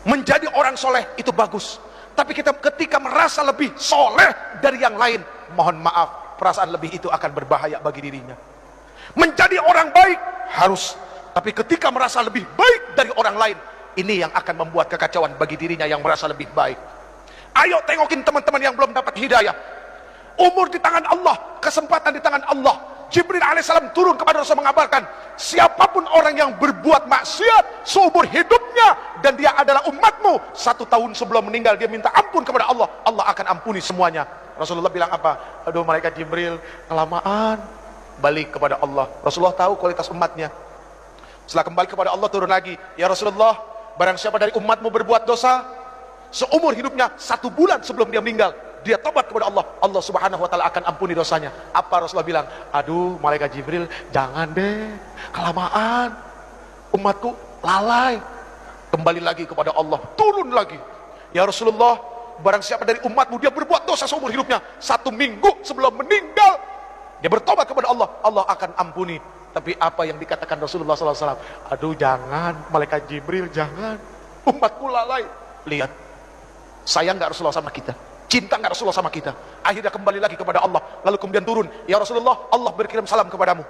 Menjadi orang soleh itu bagus, tapi kita ketika merasa lebih soleh dari yang lain, mohon maaf, perasaan lebih itu akan berbahaya bagi dirinya. Menjadi orang baik harus, tapi ketika merasa lebih baik dari orang lain, ini yang akan membuat kekacauan bagi dirinya yang merasa lebih baik. Ayo tengokin teman-teman yang belum dapat hidayah. Umur di tangan Allah, kesempatan di tangan Allah. Jibril alaihissalam turun kepada Rasul mengabarkan, siapapun orang yang berbuat maksiat seumur hidupnya dan dia adalah umatmu, 1 tahun sebelum meninggal dia minta ampun kepada Allah, Allah akan ampuni semuanya. Rasulullah bilang apa? Aduh malaikat Jibril, kelamaan. Balik kepada Allah. Rasulullah tahu kualitas umatnya. Setelah kembali kepada Allah turun lagi, ya Rasulullah, barang siapa dari umatmu berbuat dosa seumur hidupnya, 1 bulan sebelum dia meninggal, dia tobat kepada Allah, Allah subhanahu wa ta'ala akan ampuni dosanya. Apa Rasulullah bilang? Aduh malaikat Jibril, jangan deh, kelamaan, umatku lalai. Kembali lagi kepada Allah, turun lagi, ya Rasulullah, barang siapa dari umatmu dia berbuat dosa seumur hidupnya, 1 minggu sebelum meninggal dia bertobat kepada Allah, Allah akan ampuni. Tapi apa yang dikatakan Rasulullah SAW? Aduh jangan malaikat Jibril, jangan, umatku lalai. Lihat, sayang gak Rasulullah sama kita? Cinta gak Rasulullah sama kita? Akhirnya kembali lagi kepada Allah, lalu kemudian turun, ya Rasulullah, Allah berkirim salam kepadamu.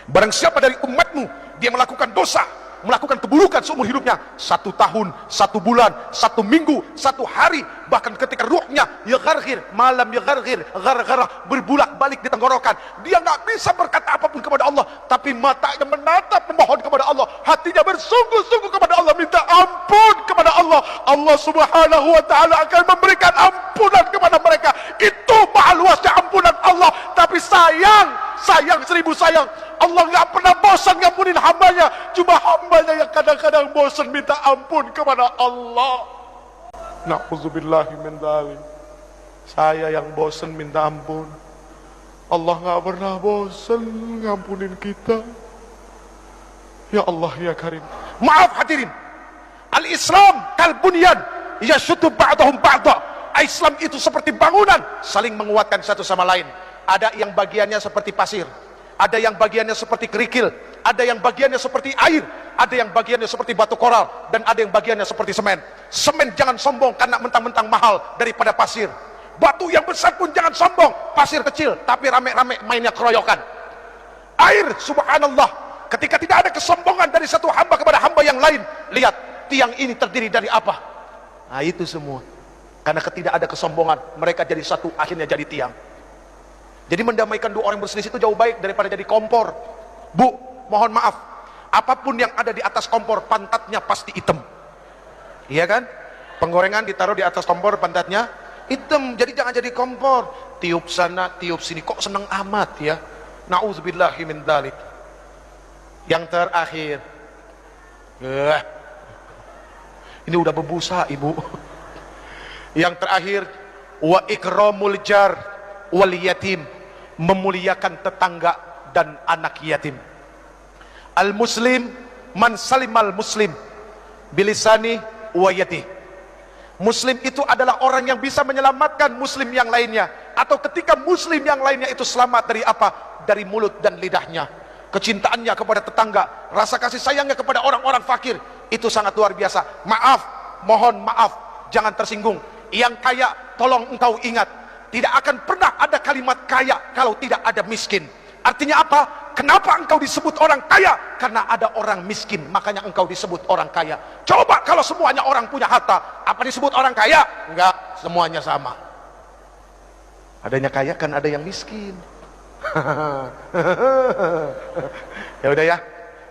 Barang siapa dari umatmu dia melakukan dosa, melakukan keburukan seumur hidupnya, 1 tahun, 1 bulan, 1 minggu, 1 hari, bahkan ketika ruhnya yagharghir, malam yagharghir, gargarah, berbulak balik di tenggorokan, dia nggak bisa berkata apapun kepada Allah, tapi matanya menatap memohon kepada Allah, hatinya bersungguh-sungguh kepada Allah, minta ampun kepada Allah, Allah subhanahu wa ta'ala akan memberikan ampunan kepada mereka. Itu maha luasnya ampunan Allah. Tapi sayang 1000 sayang, Allah nggak pernah bosan ngampunin hambanya. Cuma hambanya yang kadang-kadang bosan minta ampun kepada Allah. Na'udzubillahi min dzalik. Saya yang bosan minta ampun, Allah nggak pernah bosan ngampunin kita. Ya Allah ya Karim. Maaf hadirin, al-Islam kal bunyan yashuddu ba'dahum ba'da. Islam itu seperti bangunan, saling menguatkan satu sama lain. Ada yang bagiannya seperti pasir, ada yang bagiannya seperti kerikil, ada yang bagiannya seperti air, ada yang bagiannya seperti batu koral, dan ada yang bagiannya seperti semen. Semen jangan sombong karena mentang-mentang mahal daripada pasir. Batu yang besar pun jangan sombong, pasir kecil tapi rame-rame mainnya keroyokan. Air, subhanallah, ketika tidak ada kesombongan dari satu hamba kepada hamba yang lain. Lihat, tiang ini terdiri dari apa? Nah itu semua karena tidak ada kesombongan, mereka jadi satu, akhirnya jadi tiang. Jadi mendamaikan 2 orang berselisih itu jauh baik daripada jadi kompor. Bu, mohon maaf, apapun yang ada di atas kompor, pantatnya pasti hitam. Iya kan? Penggorengan ditaruh di atas kompor, pantatnya hitam. Jadi jangan jadi kompor, tiup sana, tiup sini. Kok seneng amat ya? Na'udzubillahi min dzalik. Yang terakhir, ini udah berbusa ibu. Yang terakhir, wa ikramul jar wal yatim, memuliakan tetangga dan anak yatim. Al muslim man salimal muslim bilisani wa yadi. Muslim itu adalah orang yang bisa menyelamatkan muslim yang lainnya, atau ketika muslim yang lainnya itu selamat dari apa? Dari mulut dan lidahnya. Kecintaannya kepada tetangga, rasa kasih sayangnya kepada orang-orang fakir, itu sangat luar biasa. Maaf, mohon maaf, jangan tersinggung. Yang kaya, tolong engkau ingat, tidak akan pernah ada kalimat kaya kalau tidak ada miskin. Artinya apa? Kenapa engkau disebut orang kaya? Karena ada orang miskin, makanya engkau disebut orang kaya. Coba kalau semuanya orang punya harta, apa disebut orang kaya? Enggak, semuanya sama. Adanya kaya kan ada yang miskin. Ya udah ya.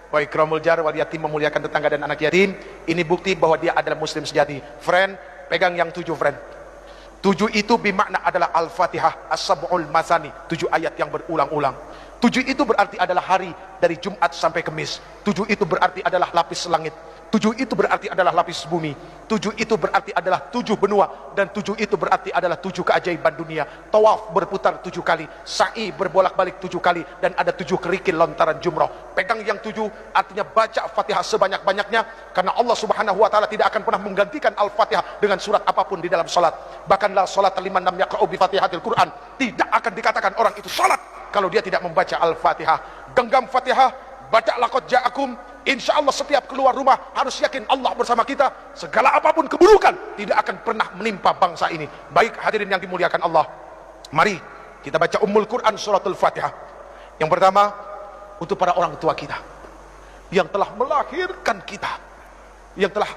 Wa ikramul jar wal yatim, memuliakan tetangga dan anak yatim. Ini bukti bahwa dia adalah muslim sejati. Friend, pegang yang 7 friend. 7 itu bermakna adalah Al-Fatihah, As-Sab'ul Masani, 7 ayat yang berulang-ulang. 7 itu berarti adalah hari dari Jumat sampai Kamis. 7 itu berarti adalah lapis langit. 7 itu berarti adalah lapis bumi. 7 itu berarti adalah 7 benua. Dan 7 itu berarti adalah 7 keajaiban dunia. Tawaf berputar 7 kali, sa'i berbolak-balik 7 kali, dan ada 7 kerikil lontaran jumrah. Pegang yang 7, artinya baca Fatihah sebanyak-banyaknya, karena Allah subhanahu wa ta'ala tidak akan pernah menggantikan Al-Fatihah dengan surat apapun di dalam salat. Bahkan la salat liman lam yaqra'u bi Fatihatil Quran, tidak akan dikatakan orang itu salat kalau dia tidak membaca Al-Fatihah. Genggam Fatihah, baca laqad ja'akum, Insya Allah setiap keluar rumah harus yakin Allah bersama kita. Segala apapun keburukan tidak akan pernah menimpa bangsa ini. Baik hadirin yang dimuliakan Allah, mari kita baca Ummul Quran suratul Fatihah. Yang pertama, untuk para orang tua kita yang telah melahirkan kita, yang telah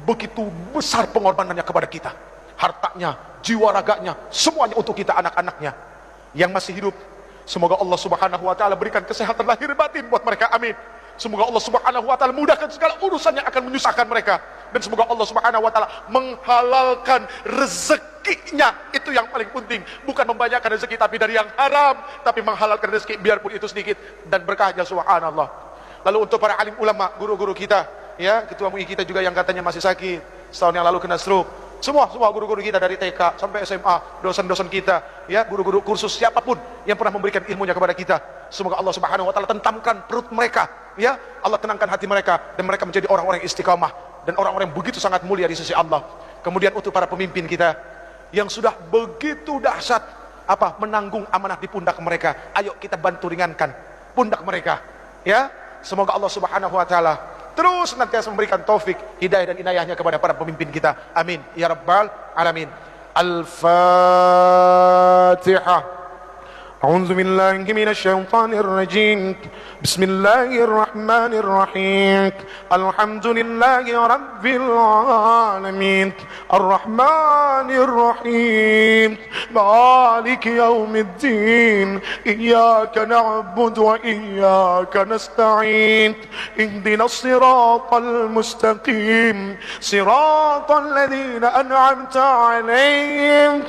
begitu besar pengorbanannya kepada kita, hartanya, jiwa raganya, semuanya untuk kita, anak-anaknya yang masih hidup. Semoga Allah Subhanahu wa taala berikan kesehatan lahir batin buat mereka, amin. Semoga Allah Subhanahu wa taala mudahkan segala urusan yang akan menyusahkan mereka, dan semoga Allah Subhanahu wa taala menghalalkan rezekinya. Itu yang paling penting, bukan membanyakkan rezeki tapi dari yang haram, tapi menghalalkan rezeki biarpun itu sedikit dan berkahnya, subhanallah. Lalu untuk para alim ulama, guru-guru kita, ya, ketua MUI kita juga yang katanya masih sakit, setahun yang lalu kena stroke. Semua guru-guru kita dari TK sampai SMA, dosen-dosen kita, ya, guru-guru kursus, siapapun yang pernah memberikan ilmunya kepada kita, semoga Allah Subhanahu wa taala tentamkan perut mereka, ya, Allah tenangkan hati mereka, dan mereka menjadi orang-orang yang istiqamah dan orang-orang yang begitu sangat mulia di sisi Allah. Kemudian untuk para pemimpin kita yang sudah begitu dahsyat menanggung amanah di pundak mereka, ayo kita bantu ringankan pundak mereka, ya. Semoga Allah Subhanahu wa taala terus senantiasa memberikan taufik, hidayah dan inayahnya kepada para pemimpin kita, amin ya rabbal alamin. Al-Fatihah. أعوذ بالله من الشيطان الرجيم بسم الله الرحمن الرحيم الحمد لله رب العالمين الرحمن الرحيم مالك يوم الدين إياك نعبد وإياك نستعين اهدنا الصراط المستقيم صراط الذين أنعمت عليهم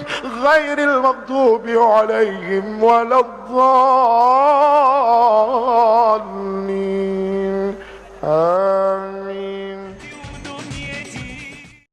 غير المغضوب عليهم ولا الضالين.